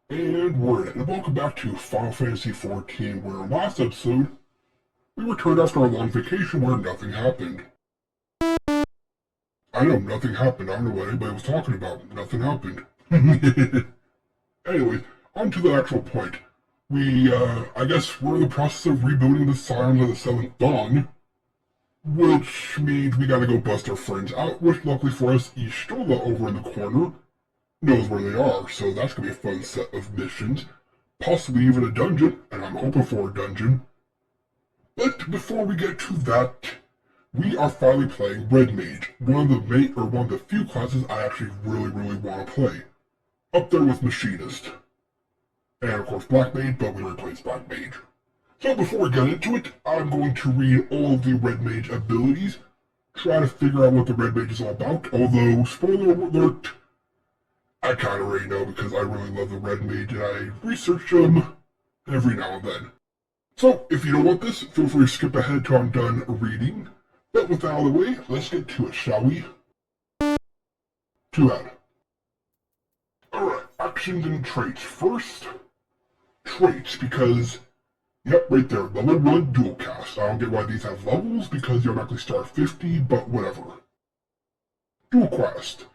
And we're in it. And welcome back to Final Fantasy XIV, where last episode, we returned after a long vacation where nothing happened. I know, nothing happened. I don't know what anybody was talking about. Nothing happened. Anyways, on to the actual point. I guess we're in the process of rebuilding the Scions of the Seventh Dawn, which means we gotta go bust our friends out, which luckily for us, Ishtola over in the corner knows where they are, so that's gonna be a fun set of missions. Possibly even a dungeon, and I'm hoping for a dungeon. But before we get to that, we are finally playing Red Mage, one of the few classes I actually really want to play. Up there with Machinist. And of course Black Mage, but we replaced Black Mage. So before we get into it, I'm going to read all of the Red Mage abilities, try to figure out what the Red Mage is all about, although, spoiler alert, I kind of already know because I really love the Red Mage and I research them every now and then. So, if you don't want this, feel free to skip ahead till I'm done reading. But with that out of the way, let's get to it, shall we? Too bad. Alright, actions and traits. First, traits, because, yep, right there, level 1 dual cast. I don't get why these have levels, because you automatically start 50, but whatever. Dual cast.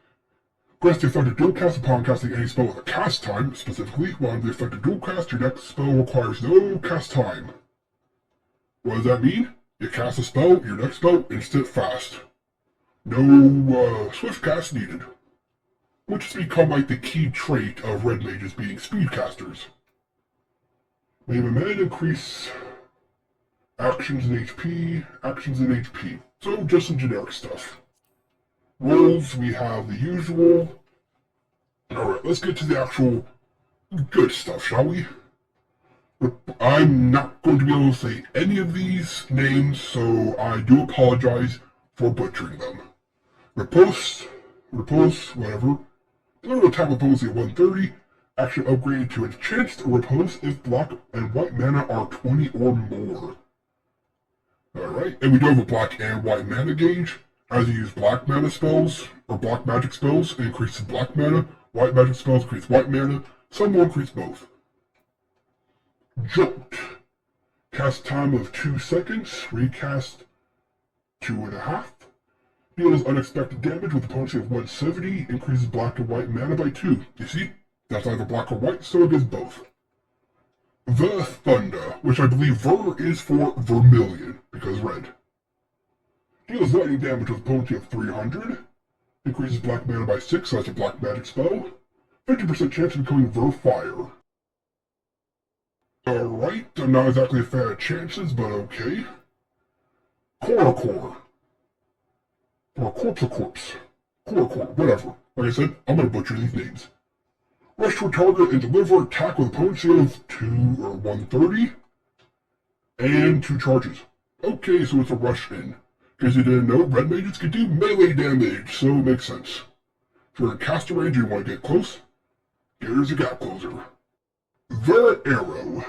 Grants the effective dual cast upon casting any spell with a cast time, specifically, while under the effective dual cast, your next spell requires no cast time. What does that mean? You cast a spell, your next spell, instant fast. No, swift cast needed. Which has become like the key trait of Red Mages being speedcasters. May the man increase actions and HP, So just some generic stuff. Rolls, we have the usual. Alright, let's get to the actual good stuff, shall we? I'm not going to be able to say any of these names, so I do apologize for butchering them. Repulse, whatever. Deliver attack with potency at 130. Action upgraded to enhanced repulse if black and white mana are 20 or more. Alright, and we do have a black and white mana gauge. As you use black mana spells, or black magic spells, it increases black mana. White magic spells increase white mana. Some will increase both. Jolt. Cast time of 2 seconds. Recast 2.5. Deals unexpected damage with a potency of 170. Increases black and white mana by 2. You see? That's either black or white, so it gives both. The Thunder, which I believe Ver is for Vermilion, because red. Deals lightning damage with a potency of 300. Increases black mana by 6, so that's a black magic spell. 50% chance of becoming Ver Fire. Alright, I'm not exactly a fan of chances, but okay. Core. Or Corpse. Core, whatever. Like I said, I'm gonna butcher these names. Rush to a target and deliver attack with a potency of 130. And 2 charges. Okay, so it's a rush in. In case you didn't know, Red Mages can do melee damage, so it makes sense. If you're in caster range and you want to get close, here's a gap closer. The Arrow.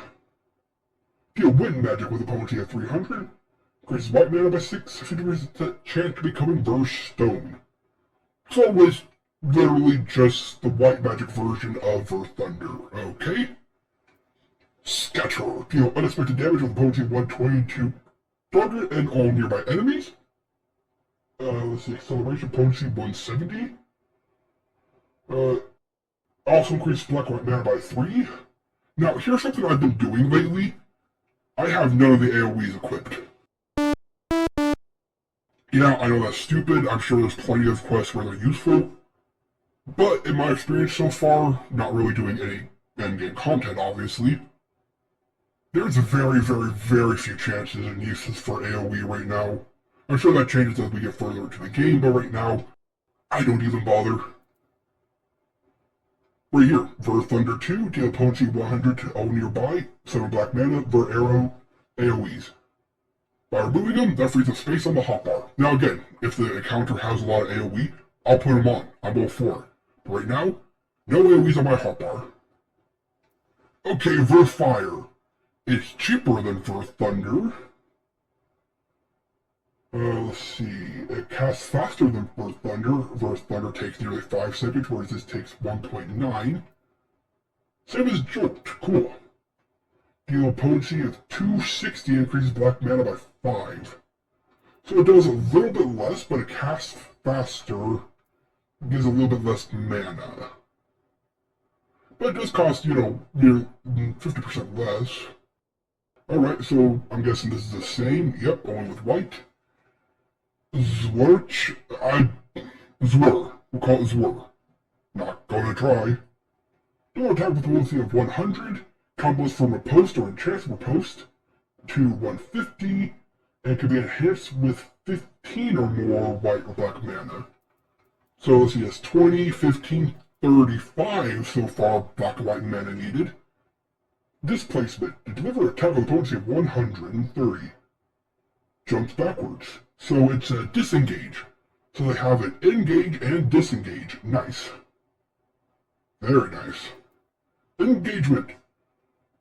Deal wind magic with a potency of 300. Increases white mana by 6, 50% chance of becoming Ver Stone. It's always literally just the white magic version of Ver Thunder, okay? Scatter. Deal unexpected damage with a potency of 120 to target and all nearby enemies. Let's see, acceleration potency 170. Also increase black white mana by 3. Now, here's something I've been doing lately. I have none of the AoEs equipped. Yeah, I know that's stupid. I'm sure there's plenty of quests where they're useful. But in my experience so far, not really doing any endgame content, obviously, there's very few chances and uses for AoE right now. I'm sure that changes as we get further into the game, but right now, I don't even bother. Right here, Ver Thunder 2, deal potency 100 to all nearby, 7 black mana, Ver Arrow, AoEs. By removing them, that frees up space on the hotbar. Now again, if the encounter has a lot of AoE, I'll put them on. I'm all for it. But right now, no AoEs on my hotbar. Okay, Ver Fire. It's cheaper than Ver Thunder. Let's see. It casts faster than Ver Thunder. Ver Thunder takes nearly 5 seconds, whereas this takes 1.9. Same as Jolt, cool. Deal potency of 260, increases black mana by 5. So it does a little bit less, but it casts faster, gives a little bit less mana. But it does cost, near 50% less. Alright, so I'm guessing this is the same. Yep, only with white. Zwirch, Zwir. We'll call it Zwir. Not gonna try. Dual attack with a potency of 100. Combos from Riposte or Enchant Riposte to 150. And can be enhanced with 15 or more white or black mana. So let's see, it's 20, 15, 35 so far black and white mana needed. Displacement. To deliver a attack with a potency of 130. Jumps backwards. So it's a disengage. So they have it engage and disengage. Nice. Very nice. Engagement.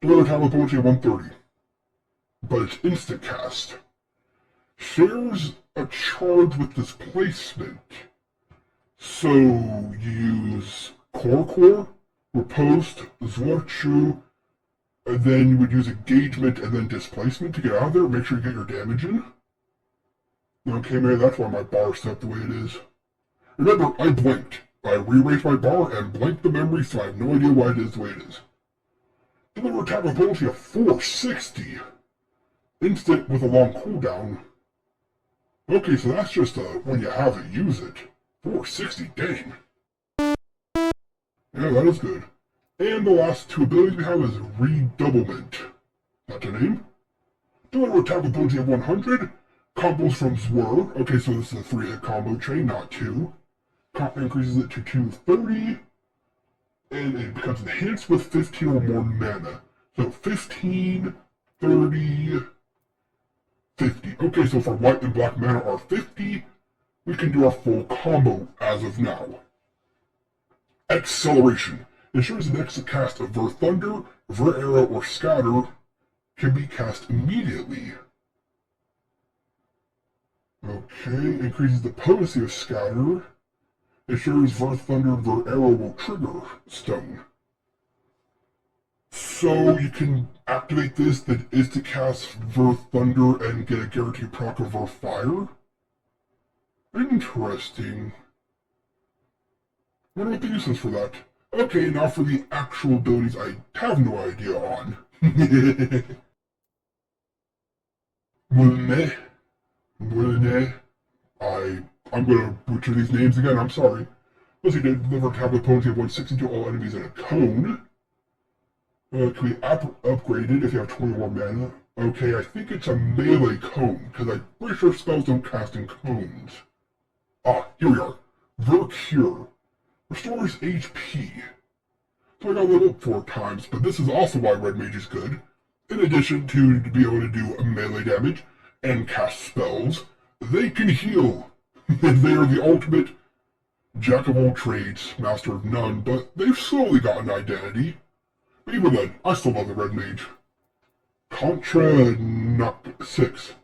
Deliver attack with a potency of 130. But it's instant cast. Shares a charge with displacement. So you use Core, Riposte, Zwirchu, and then you would use engagement and then displacement to get out of there. Make sure you get your damage in. Okay, maybe that's why my bar is set the way it is. Remember, I blinked. I re-raised my bar and blanked the memory, so I have no idea why it is the way it is. Deliver attack with potency of 460. Instant with a long cooldown. Okay, so that's just when you have it, use it. 460, dang. Yeah, that is good. And the last two abilities we have is Redoublement. That's a name. Deliver attack with potency of 100. Combos from Zwir. Okay, so this is a 3-hit combo chain, not 2. Increases it to 230. And it becomes enhanced with 15 or more mana. So 15, 30, 50. Okay, so for white and black mana are 50. We can do our full combo as of now. Acceleration. Ensures the next cast of Ver Thunder, Ver Arrow, or Scatter can be cast immediately. Okay, increases the potency of Scatter. Ensures Ver Thunder, Ver Arrow will trigger Stone. So you can activate this, that is to cast Ver Thunder and get a guaranteed proc of Ver Fire. Interesting. Wonder what the use is for that. Okay, now for the actual abilities I have no idea on. Mulne. I'm gonna butcher these names again, I'm sorry. Let's see, deliver attack with potency of 160 to all enemies in a cone. Can be upgraded if you have 20 more mana. Okay, I think it's a melee cone, because I'm pretty sure spells don't cast in cones. Ah, here we are. Vercure. Restores HP. So I got lit up 4 times, but this is also why Red Mage is good. In addition to be able to do melee damage and cast spells, they can heal. They are the ultimate jack of all trades, master of none, but they've slowly gotten identity. But even then, I still love the Red Mage. Contra Knock 6.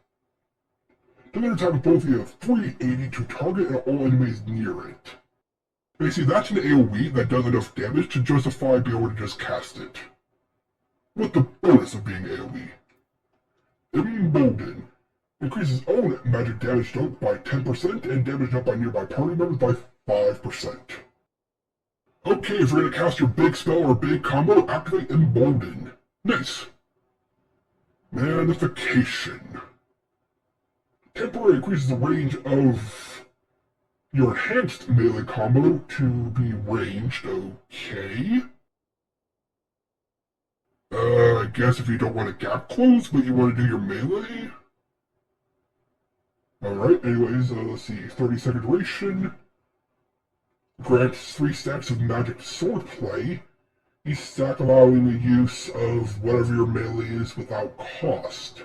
Deliver attack with potency of 380 to target and all enemies near it. Basically, that's an AoE that does enough damage to justify being able to just cast it. With the bonus of being AoE. Embolden. Increases own magic damage dealt by 10% and damage dealt by nearby party members by 5%. Okay, if you're gonna cast your big spell or big combo, activate Embolden. Nice. Modification. Temporarily increases the range of your enhanced melee combo to be ranged. Okay. I guess if you don't want to gap close, but you want to do your melee. Alright, anyways, let's see. 30-second duration. Grants 3 stacks of magic swordplay. Each stack allowing the use of whatever your melee is without cost.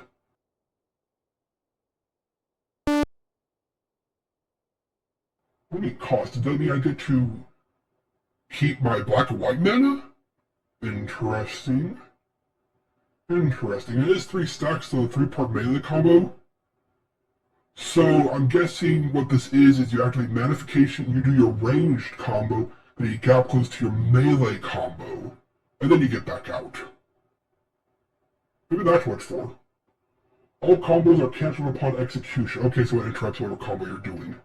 What do you mean cost? Does that mean I get to keep my black and white mana? Interesting. Interesting. It is 3 stacks, so a 3-part melee combo. So I'm guessing what this is you activate Modification, you do your ranged combo, then you gap close to your melee combo. and then you get back out. Maybe that's what it's for. All combos are cancelled upon execution. Okay, so it interrupts whatever combo you're doing.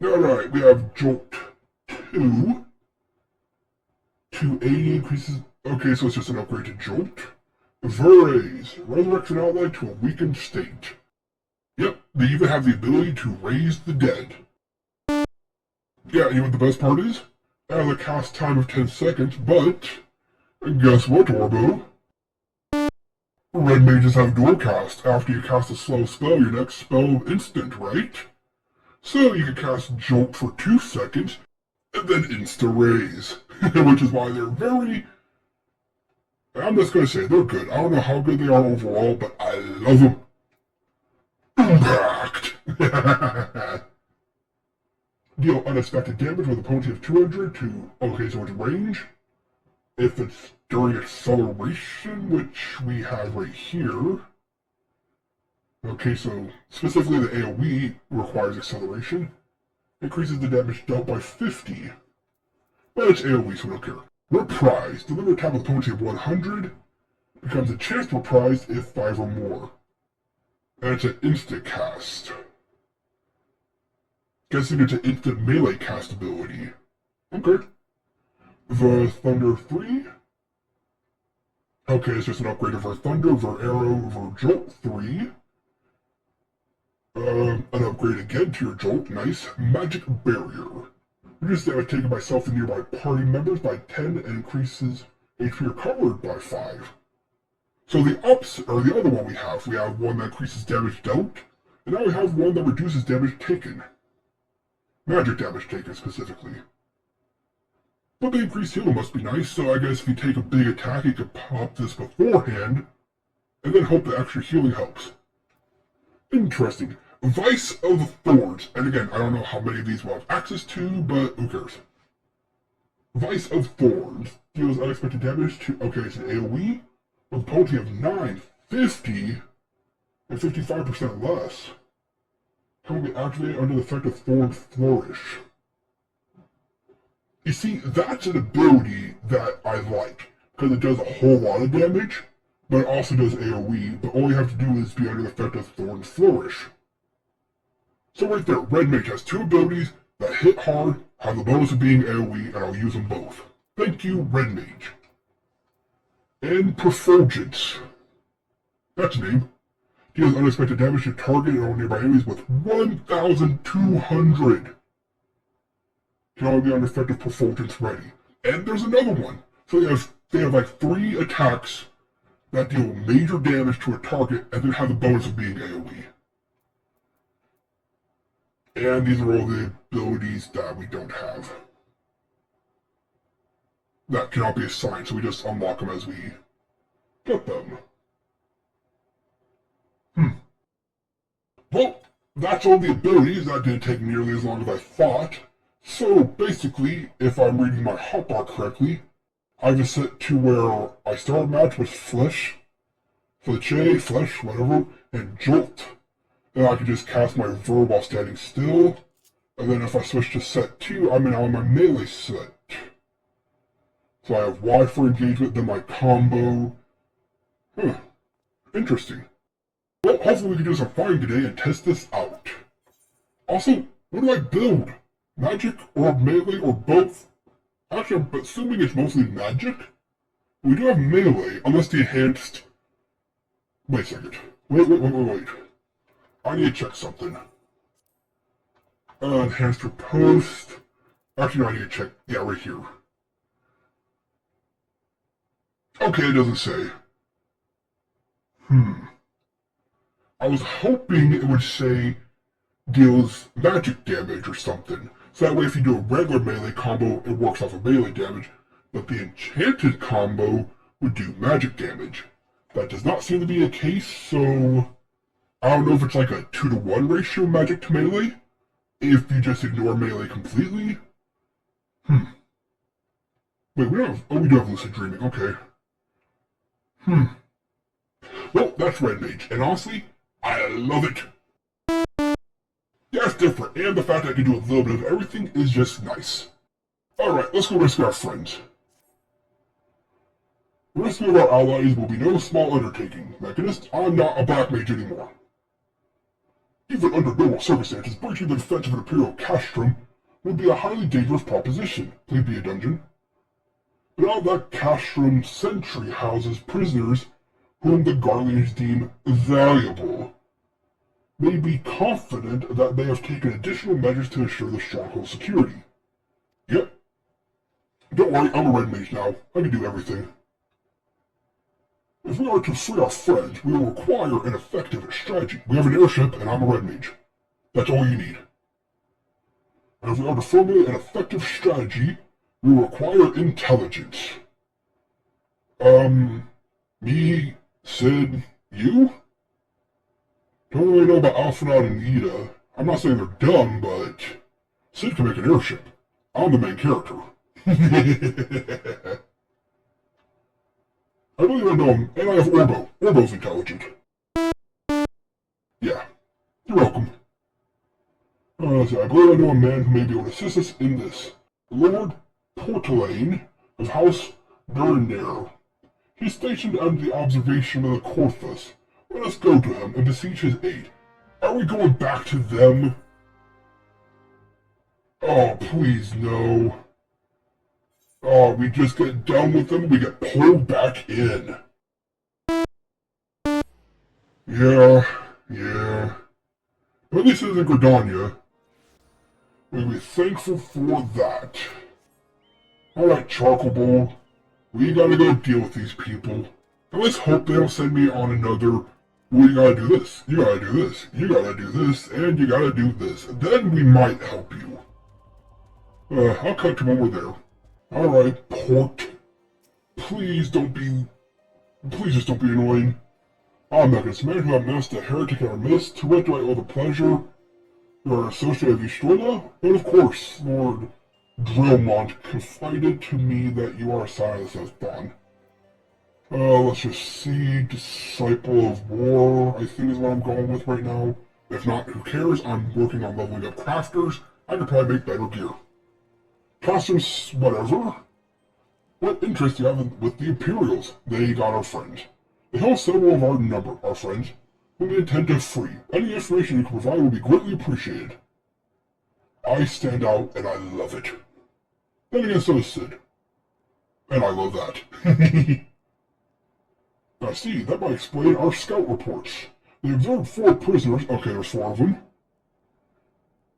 Alright, we have Jolt 2. 280 increases. Okay, so it's just an upgrade to Jolt. Raise. Resurrects an ally to a weakened state. Yep, they even have the ability to raise the dead. Yeah, you know what the best part is? It has a cast time of 10 seconds, but guess what, Orbo? Red Mages have dual cast. After you cast a slow spell, your next spell is instant, right? So you can cast Jolt for 2 seconds, and then insta-raise. Which is why they're very... I'm just gonna say, they're good. I don't know how good they are overall, but I love them. Impact! Deal unexpected damage with a potency of 200 to... Okay, so it's range. If it's during acceleration, which we have right here. Okay, so specifically the AoE requires acceleration. Increases the damage dealt by 50. But it's AoE, so we don't care. Reprise. Deliver a attack with a potency of 100. Becomes a chance to reprise if 5 or more. And it's an instant cast. Guessing it's an instant melee cast ability. Okay. The Thunder 3. Okay, it's just an upgrade of our Thunder, our Arrow, our Jolt 3. An upgrade again to your Jolt. Nice. Magic Barrier. Reduces damage taken by self and nearby party members by 10 and increases HP recovered by 5. So the other one we have one that increases damage dealt, and now we have one that reduces damage taken. Magic damage taken specifically. But the increased healing must be nice, so I guess if you take a big attack, you could pop this beforehand, and then hope the extra healing helps. Interesting. Vice of Thorns. And again, I don't know how many of these we'll have access to, but who cares? Vice of Thorns. Deals unexpected damage to... Okay, it's an AoE with a potency of 9, 50, and 55% less. Can be activated under the effect of Thorn Flourish. You see, that's an ability that I like, because it does a whole lot of damage, but it also does AoE, but all you have to do is be under the effect of Thorn Flourish. So right there, Red Mage has 2 abilities that hit hard, have the bonus of being AoE, and I'll use them both. Thank you, Red Mage. And Perfulgence. That's a name. Deals unexpected damage to target or nearby enemies with 1,200. Can only be under effective Perfulgence ready. And there's another one. So they have like 3 attacks that deal major damage to a target and then have the bonus of being AoE. And these are all the abilities that we don't have. That cannot be assigned, so we just unlock them as we get them. Well, that's all the abilities. That didn't take nearly as long as I thought. So basically, if I'm reading my hotbar correctly, I have it set to where I start a match with Flesh, Flesh, whatever, and Jolt. Then I can just cast my verb while standing still. And then if I switch to set 2, I'm now in my melee set. So I have Y for engagement, then my combo. Interesting. Well, hopefully we can do some fighting today and test this out. Also, what do I build? Magic or melee or both? Actually, I'm assuming it's mostly magic. We do have melee, unless the enhanced... Wait a second. Wait. I need to check something. Enhanced riposte. Actually, no, I need to check. Yeah, right here. Okay, it doesn't say. I was hoping it would say deals magic damage or something. So that way if you do a regular melee combo, it works off of melee damage. But the enchanted combo would do magic damage. That does not seem to be the case, so... I don't know if it's like a 2-to-1 ratio magic to melee. If you just ignore melee completely. Wait, we do have Lucid Dreaming, okay. Well, that's Red Mage, and honestly, I love it. Yeah, it's different, and the fact that I can do a little bit of everything is just nice. Alright, let's go rescue our friends. The rescue of our allies will be no small undertaking, Mechanist. I'm not a black mage anymore. Even under normal circumstances, breaching the defense of an Imperial castrum would be a highly dangerous proposition, please be a dungeon. But now that castrum sentry houses prisoners whom the Guardians deem valuable, may be confident that they have taken additional measures to ensure the stronghold's security. Yep. Don't worry, I'm a Red Mage now. I can do everything. If we are to free our friends, we will require an effective strategy. We have an airship, and I'm a Red Mage. That's all you need. And if we are to formulate an effective strategy, we will require intelligence. Me, Sid, you? Don't really know about Alphinaud and Ida. I'm not saying they're dumb, but Sid can make an airship. I'm the main character. I don't even know him, and I have Orbo. Orbo's intelligent. Yeah, you're welcome. I believe I know a man who may be able to assist us in this. Lord Portelaine of House Durnair. He's stationed under the observation of the Corthus. Let us go to him and beseech his aid. Are we going back to them? Oh, please no. Oh, we just get done with them, we get pulled back in. Yeah. But at least it isn't Gridania. We'll be thankful for that. Alright, Charcoal Bowl. We gotta go deal with these people. And let's hope they don't send me on another, well, you gotta do this, you gotta do this, you gotta do this, and you gotta do this. Then we might help you. I'll cut to when we're there. Alright, Port. Please just don't be annoying. I'm Mechanist, man who have menaced a heretic in our midst. To what do I owe the pleasure? Your associate of Estrella? And of course, Lord Drillmont confided to me that you are a scion of the Seventh Dawn. Let's just see. Disciple of War, I think is what I'm going with right now. If not, who cares? I'm working on leveling up crafters. I could probably make better gear. Costumes, whatever. What interest do you have with the Imperials? They got our friends. They hold several of our number, our friends, whom we intend to free. Any information you can provide will be greatly appreciated. I stand out, and I love it. Then again, so does Sid. And I love that. Now see, that might explain our scout reports. They observed 4 prisoners. Okay, there's 4 of them.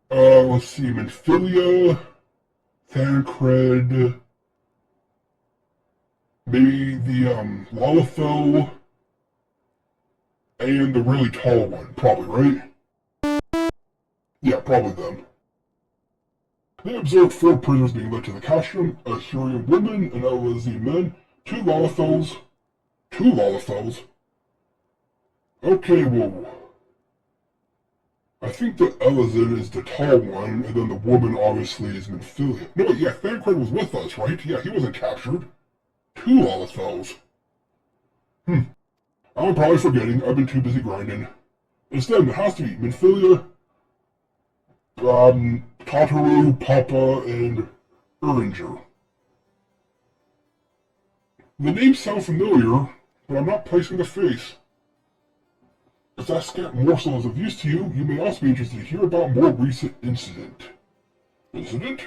Let's see, Minfilia, Thancred, maybe the, Lalafell, and the really tall one, probably, right? Yeah, probably them. They observed 4 prisoners being led to the castrum, a Hurian woman, an Elazine men, 2 Lalafells. 2 Lalafells? Okay, well, I think the Elazine is the tall one, and then the woman obviously is Minfilia. No, yeah, Thancred was with us, right? Yeah, he wasn't captured. 2 Lalafells. I'm probably forgetting. I've been too busy grinding. Instead, it has to be Minfilia, Tataru, Papa, and Uringer. The names sound familiar, but I'm not placing the face. If that scant morsel is of use to you, you may also be interested to hear about more recent incident. Incident?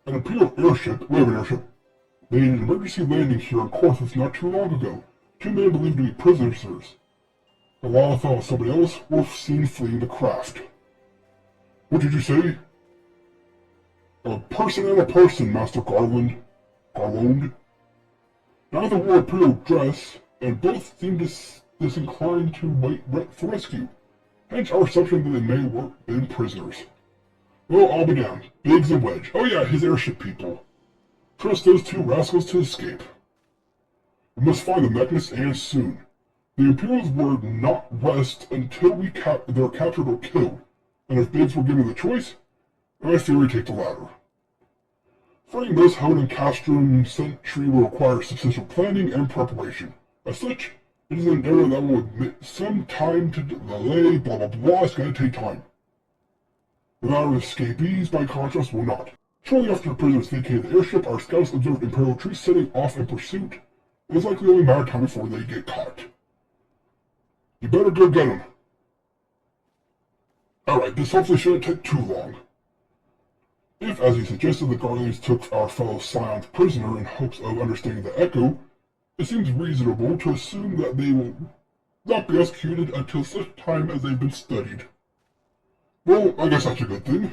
An Imperial airship, we have an airship, made an emergency landing here on Corthus not too long ago. 2 men believed to be prisoners. A Lalafell and somebody else were seen fleeing the craft. What did you say? A person and a person, Master Garland. Neither wore Imperial dress, and both seemed disinclined to wait for rescue. Hence our assumption that they may have been prisoners. Well, I'll be damned. Biggs and Wedge. Oh yeah, his airship people. Trust those 2 rascals to escape. We must find the Mechanist and soon. The Imperials would not rest until they're captured or killed, and if Biggs were given the choice, I fear we take the latter. Freeing those held in Castrum Sentry will require substantial planning and preparation. As such, it is an endeavor that will admit some time to delay, blah blah blah, it's gonna take time. The matter of escapees, by contrast, will not. Shortly after the prisoners vacated the airship, our scouts observed Imperial troops setting off in pursuit. It was likely only a matter of time before they get caught. You better go get them. Alright, this hopefully shouldn't take too long. If, as he suggested, the Guardians took our fellow Scions prisoner in hopes of understanding the Echo, it seems reasonable to assume that they will not be executed until such time as they've been studied. Well, I guess that's a good thing.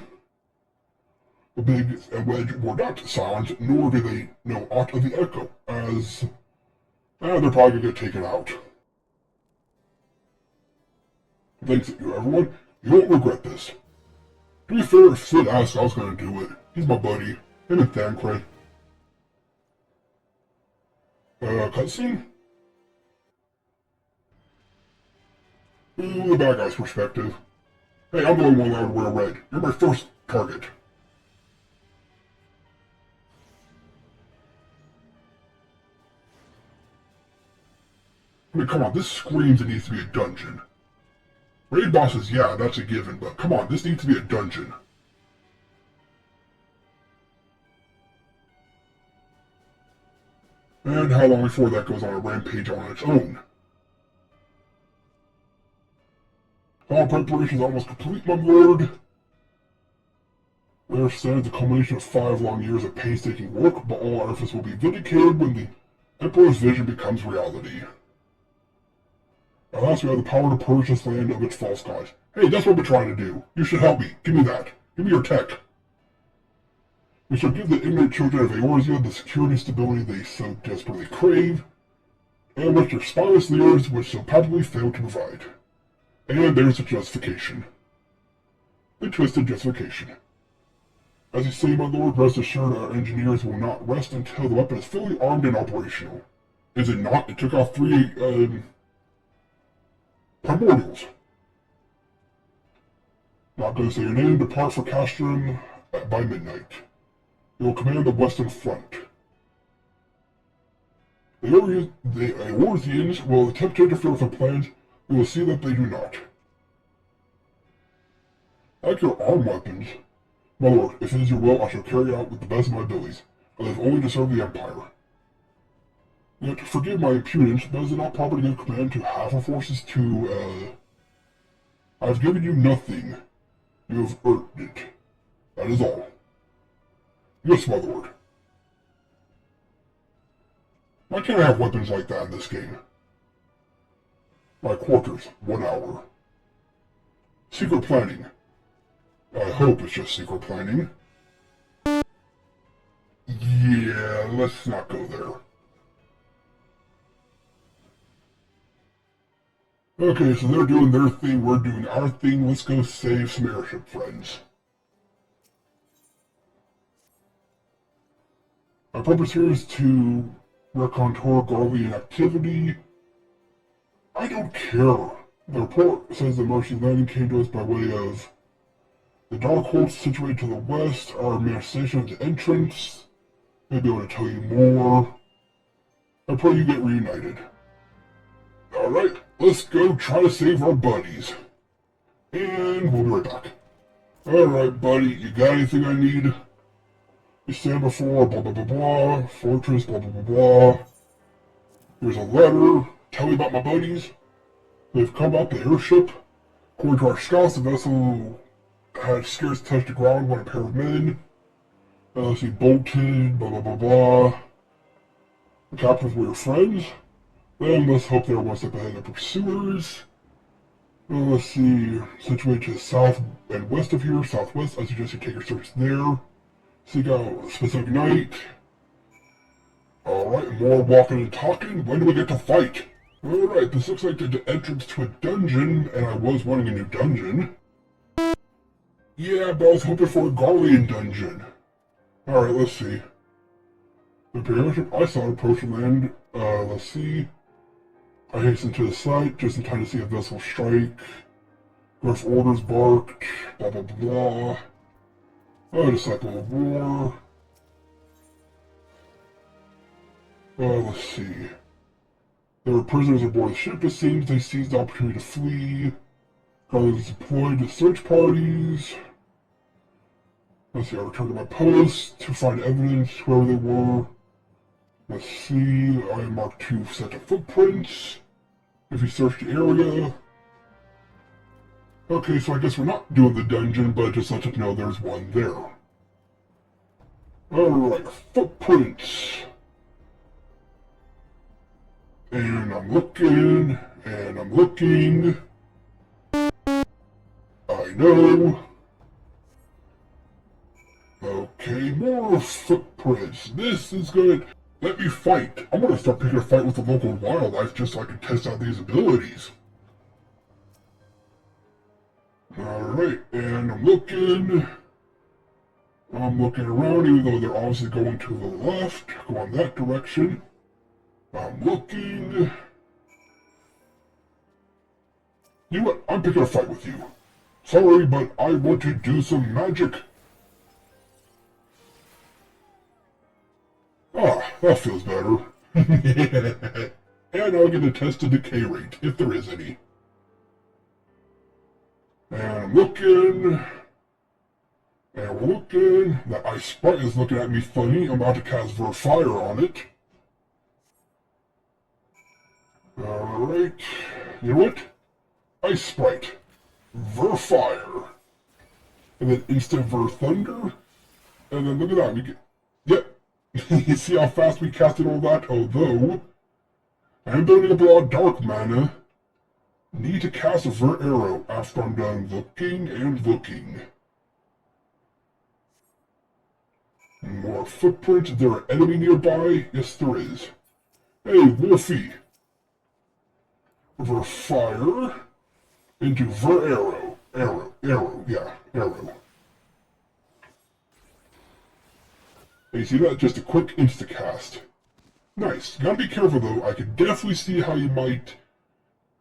The Big and Wedge were not Scions, nor do they know aught of the Echo, as they're probably gonna get taken out. Thanks to you, everyone. You won't regret this. To be fair, if Sid asked, I was gonna do it. He's my buddy. Him and Thancred. Cutscene? Ooh, the bad guy's perspective. Hey, I'm the only one allowed to wear red. You're my first target. I mean, come on, this screams it needs to be a dungeon. Raid bosses, yeah, that's a given, but come on, this needs to be a dungeon. And how long before that goes on a rampage on its own? All preparations almost complete, my lord. There stands the culmination of 5 long years of painstaking work, but all our efforts will be vindicated when the Emperor's vision becomes reality. At last we have the power to purge this land of its false gods. Hey, that's what we're trying to do. You should help me. Give me that. Give me your tech. We shall give the ignorant children of Eorzea the security and stability they so desperately crave, and which their spineless leaders would so palpably fail to provide. And there's a justification. A twisted justification. As you say, my lord, rest assured our engineers will not rest until the weapon is fully armed and operational. Is it not? It took off 3, primordials. Not going to say your name. Depart for Castrum by midnight. You will command the western front. The Eorzeans will attempt to interfere with our plans. We will see that they do not. I like your arm weapons. My lord, if it is your will, I shall carry out with the best of my abilities. I live only to serve the Empire. Yet, forgive my impudence, but is it not proper to give command to half our forces to, I have given you nothing. You have earned it. That is all. Yes, my lord. Why can't I have weapons like that in this game? My quarters, 1 hour. Secret planning. I hope it's just secret planning. Yeah, let's not go there. Okay, so they're doing their thing, we're doing our thing. Let's go save some airship friends. My purpose here is to recontour Garlean activity. I don't care. The report says the Mercy landing came to us by way of the Dark Hold situated to the west, our manifestation of the entrance. Maybe I want to tell you more. I pray you get reunited. Alright, let's go try to save our buddies. And we'll be right back. Alright, buddy, you got anything I need? You stand before blah blah blah blah, fortress blah blah blah blah. Here's a letter. Tell me about my buddies. They've come up the airship. According to our scouts, the vessel had scarce touched the ground when a pair of men. Let's see, bolted, blah blah blah blah. The captains were your friends. Then let's hope they're one step ahead of pursuers. Let's see, situated to the south and west of here, southwest. I suggest you take your search there. Seek out a specific night. Alright, more walking and talking. When do we get to fight? Alright, this looks like the entrance to a dungeon, and I was wanting a new dungeon. Yeah, but I was hoping for a Garlean dungeon. Alright, let's see. The Imperial ship I saw approach the land. Let's see. I hastened to the site just in time to see a vessel strike. Gruff orders barked. Blah blah blah. A disciple of war. Let's see. There were prisoners aboard the ship. It seems they seized the opportunity to flee. Guardians deployed to search parties. Let's see, I returned to my post to find evidence, whoever they were. Let's see, I marked 2 sets of footprints. If you search the area. Okay, so I guess we're not doing the dungeon, but it just lets us know there's one there. Alright, footprints. And I'm looking, and I'm looking. I know. Okay, more footprints. This is good. Let me fight. I'm gonna start picking a fight with the local wildlife just so I can test out these abilities. Alright, and I'm looking around, even though they're obviously going to the left. Go in that direction. I'm looking. You know what? I'm picking a fight with you. Sorry, but I want to do some magic. Ah, that feels better. And I'll get a test the decay rate, if there is any. And I'm looking. And we're looking. That ice sprite is looking at me funny. I'm about to cast Fire on it. Alright. You know what? Ice sprite. Fire. And then instant Thunder. And then look at that. We get. Yep. You see how fast we casted all that? Although, I'm building up a lot of dark mana. Need to cast a Arrow after I'm done looking and looking. More footprints. Is there an enemy nearby? Yes, there is. Hey, Wolfie. Fire into Arrow. Arrow, yeah, arrow. You see that? Just a quick insta-cast. Nice. Gotta be careful though, I can definitely see how you might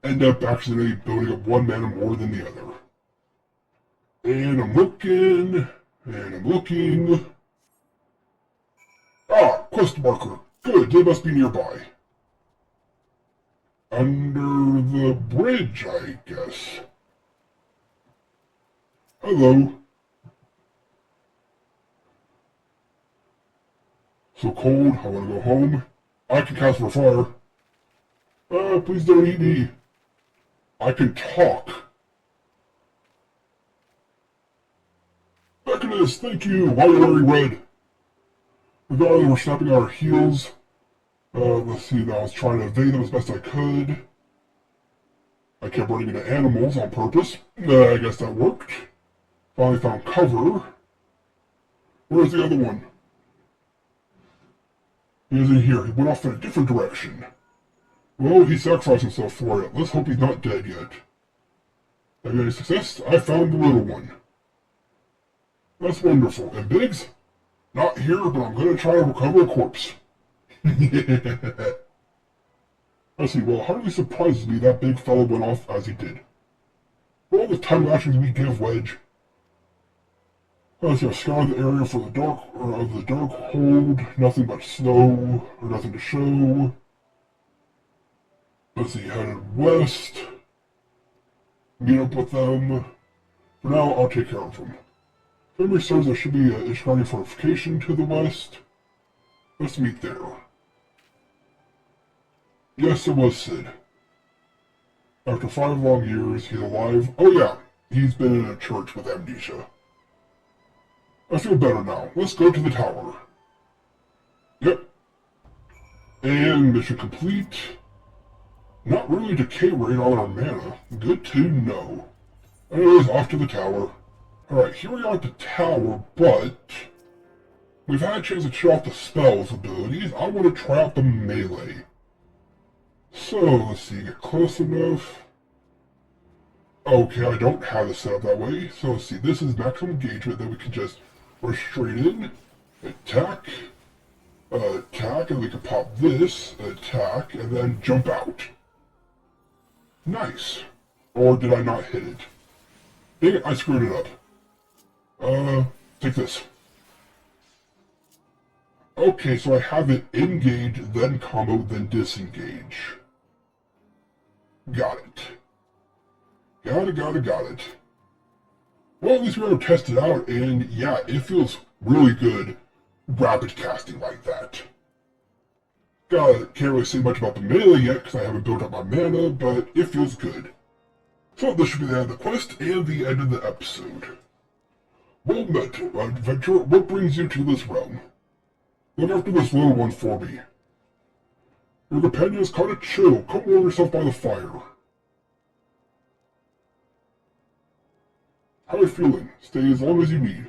end up accidentally building up one mana more than the other. And I'm looking, and I'm looking. Ah, quest marker. Good, they must be nearby. Under the bridge, I guess. Hello. So cold, I want to go home. I can cast Fire. Please don't eat me. I can talk. Mechanist, thank you. Why are you wearing red? Regardless, we're snapping our heels. Let's see, I was trying to evade them as best I could. I kept running into animals on purpose. I guess that worked. Finally found cover. Where's the other one? He isn't here. He went off in a different direction. Well, he sacrificed himself for it. Let's hope he's not dead yet. Have you any success? I found the little one. That's wonderful. And Biggs? Not here, but I'm gonna try to recover a corpse. I see, well, it hardly surprises me that big fellow went off as he did. For all the time actions we give Wedge. Let's see, I scoured the area for the dark hold, nothing but snow, or nothing to show. Let's see, headed west. Meet up with them. For now, I'll take care of them. If memory serves, there should be a Ishgani fortification to the west. Let's meet there. Yes, it was Sid. After 5 long years, he's alive. Oh yeah, he's been in a church with amnesia. I feel better now. Let's go to the tower. Yep. And mission complete. Not really decay rate on our mana. Good to know. Anyways, off to the tower. Alright, here we are at the tower, but we've had a chance to try out the spells abilities. I want to try out the melee. So, let's see, get close enough. Okay, I don't have it set up that way. So, let's see, this is maximum engagement that we can just rush straight in, attack, attack, and we can pop this, attack, and then jump out. Nice. Or did I not hit it? Dang it, I screwed it up. Take this. Okay, so I have it engage, then combo, then disengage. Got it. Got it. Well, at least we got to test it out, and yeah, it feels really good rapid casting like that. Can't really say much about the melee yet because I haven't built up my mana, but it feels good. So this should be the end of the quest and the end of the episode. Well met, adventurer. What brings you to this realm? Look after this little one for me. Your companion is kinda chill. Come warm yourself by the fire. How are you feeling? Stay as long as you need.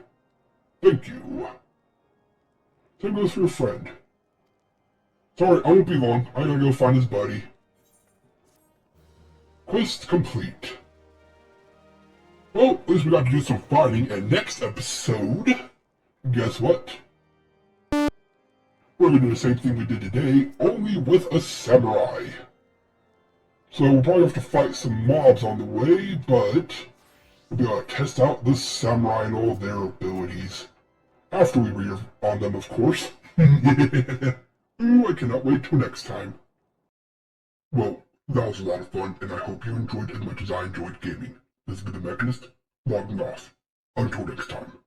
Thank you. Same goes for your friend. Sorry, I won't be long. I gotta go find his buddy. Quest complete. Well, at least we got to do some fighting, and next episode, guess what? We're gonna do the same thing we did today, only with a samurai. So we'll probably have to fight some mobs on the way, but we'll be able to test out the samurai and all their abilities. After we read on them, of course. Ooh, I cannot wait till next time. Well, that was a lot of fun, and I hope you enjoyed as much as I enjoyed gaming. This has been the Mechanist, logging off. Until next time.